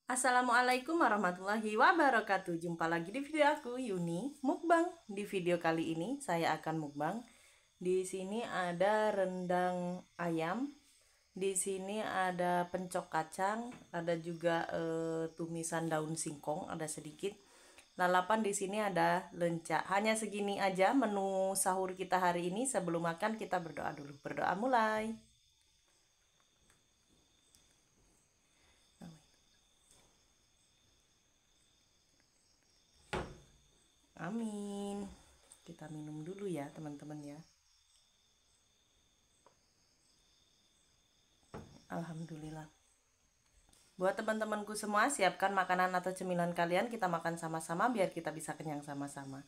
Assalamualaikum warahmatullahi wabarakatuh. Jumpa lagi di video aku, Yuni Mukbang. Di video kali ini saya akan mukbang. Di sini ada rendang ayam. Di sini ada pencok kacang, ada juga tumisan daun singkong, ada sedikit. Lalapan di sini ada lenca. Hanya segini aja menu sahur kita hari ini. Sebelum makan kita berdoa dulu. Berdoa mulai. Amin. Kita minum dulu ya, teman-teman ya. Alhamdulillah. Buat teman-temanku semua, siapkan makanan atau cemilan kalian, kita makan sama-sama biar kita bisa kenyang sama-sama.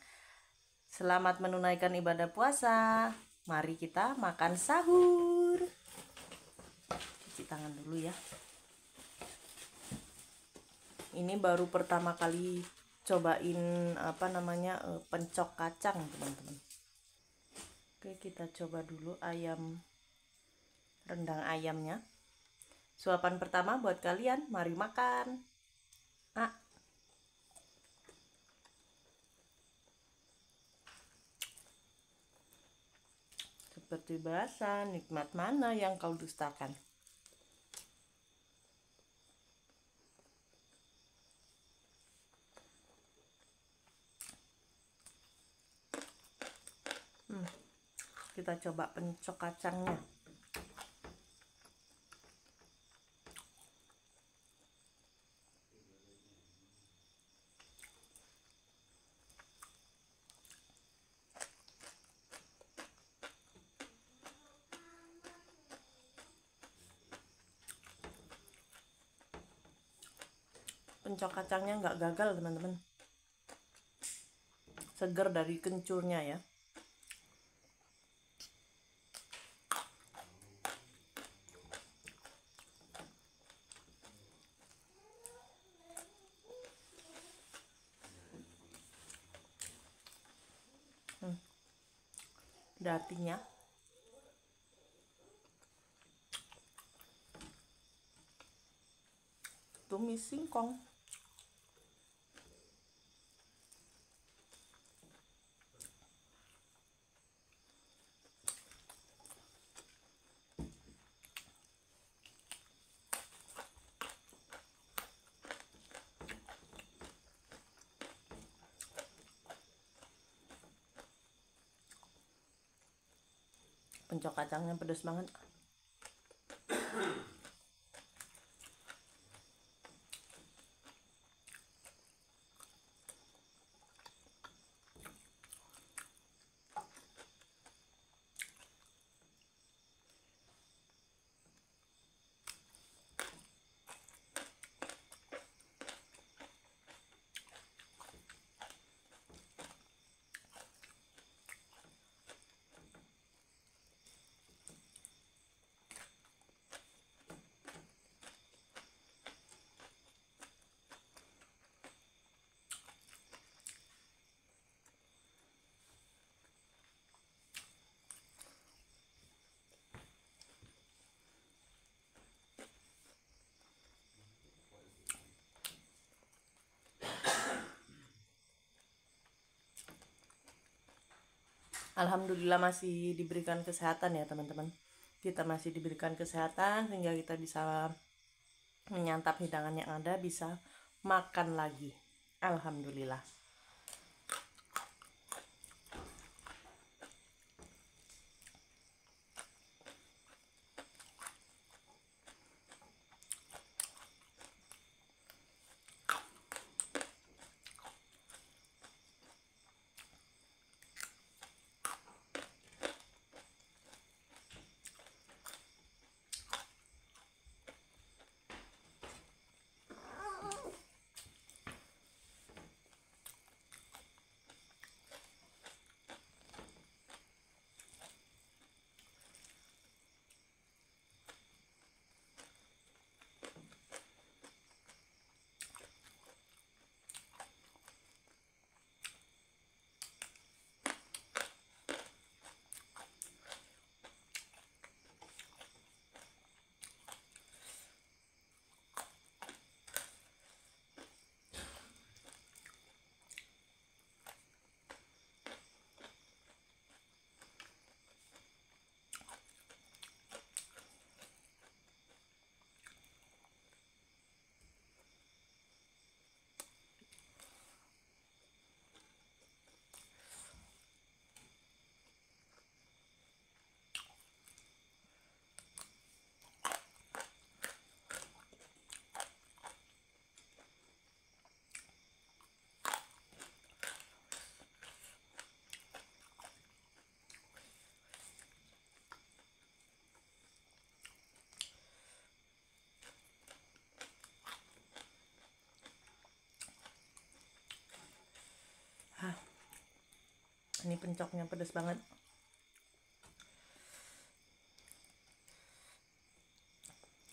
Selamat menunaikan ibadah puasa. Mari kita makan sahur. Cuci tangan dulu ya. Ini baru pertama kali cobain pencok kacang, teman-teman. Oke, kita coba dulu rendang ayamnya. Suapan pertama buat kalian, mari makan. Seperti biasa, nikmat mana yang kau dustakan? Kita coba pencok kacangnya. Pencok kacangnya nggak gagal, teman-teman. Seger dari kencurnya ya. Datinya tumis singkong. Pencok kacangnya pedas banget. Alhamdulillah masih diberikan kesehatan ya, teman-teman. Kita masih diberikan kesehatan sehingga kita bisa menyantap hidangan yang ada, bisa makan lagi. Alhamdulillah. Ini pencoknya pedas banget.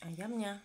Ayamnya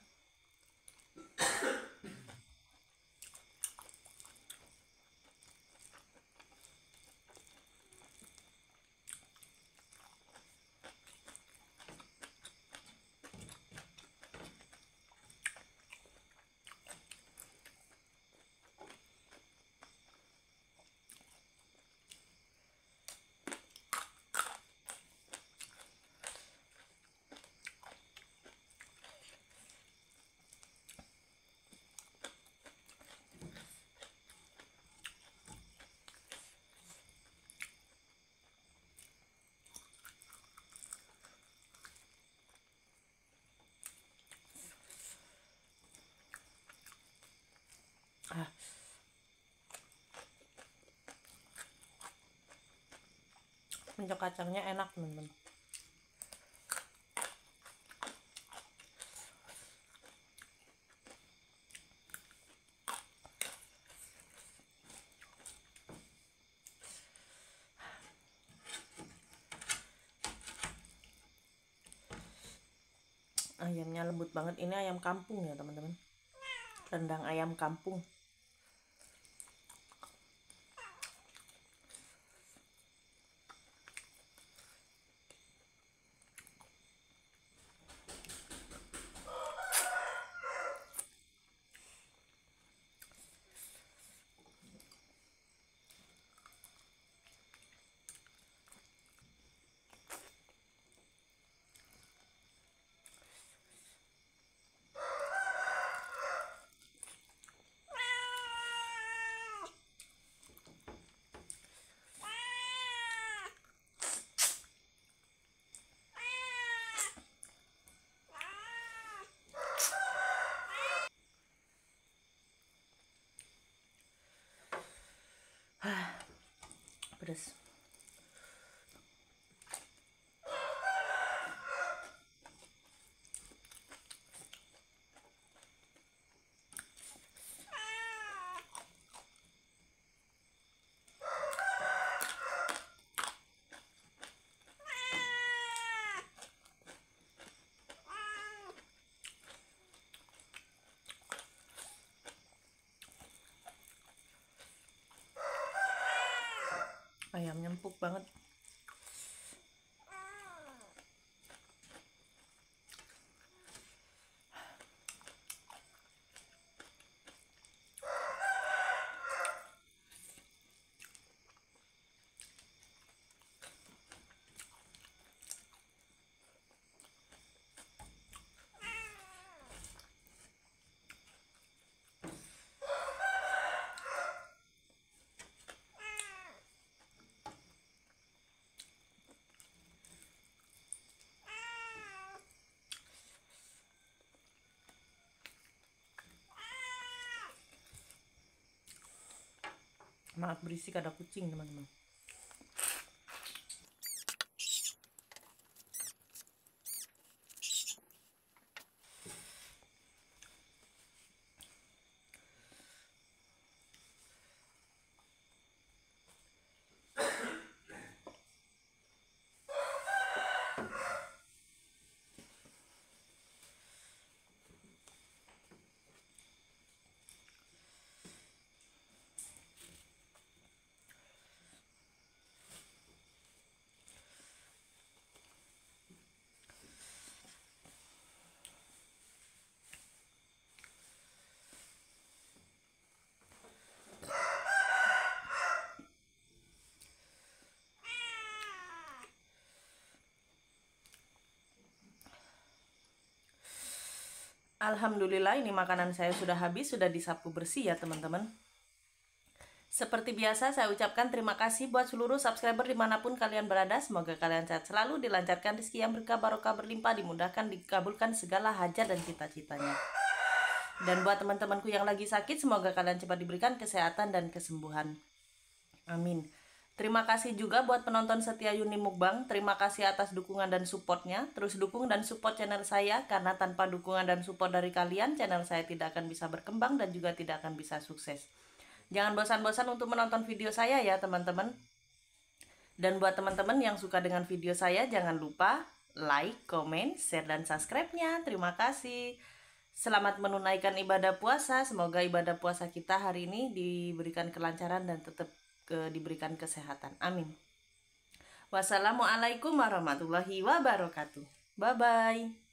pencok kacangnya enak teman-teman. Ayamnya lembut banget. Ini ayam kampung ya teman-teman, rendang ayam kampung. Pedas. Ayamnya empuk banget. Maaf berisik, ada kucing teman-teman. Alhamdulillah, ini makanan saya sudah habis, sudah disapu bersih ya teman-teman. Seperti biasa saya ucapkan terima kasih buat seluruh subscriber dimanapun kalian berada. Semoga kalian sehat selalu, dilancarkan rezeki yang berkah, barokah, berlimpah, dimudahkan, dikabulkan segala hajat dan cita-citanya. Dan buat teman-temanku yang lagi sakit, semoga kalian cepat diberikan kesehatan dan kesembuhan. Amin. Terima kasih juga buat penonton setia Yuni Mukbang. Terima kasih atas dukungan dan supportnya. Terus dukung dan support channel saya, karena tanpa dukungan dan support dari kalian, channel saya tidak akan bisa berkembang dan juga tidak akan bisa sukses. Jangan bosan-bosan untuk menonton video saya ya teman-teman. Dan buat teman-teman yang suka dengan video saya, jangan lupa like, comment, share, dan subscribe-nya. Terima kasih. Selamat menunaikan ibadah puasa. Semoga ibadah puasa kita hari ini diberikan kelancaran dan tetap diberikan kesehatan. Amin. Wassalamualaikum warahmatullahi wabarakatuh. Bye-bye.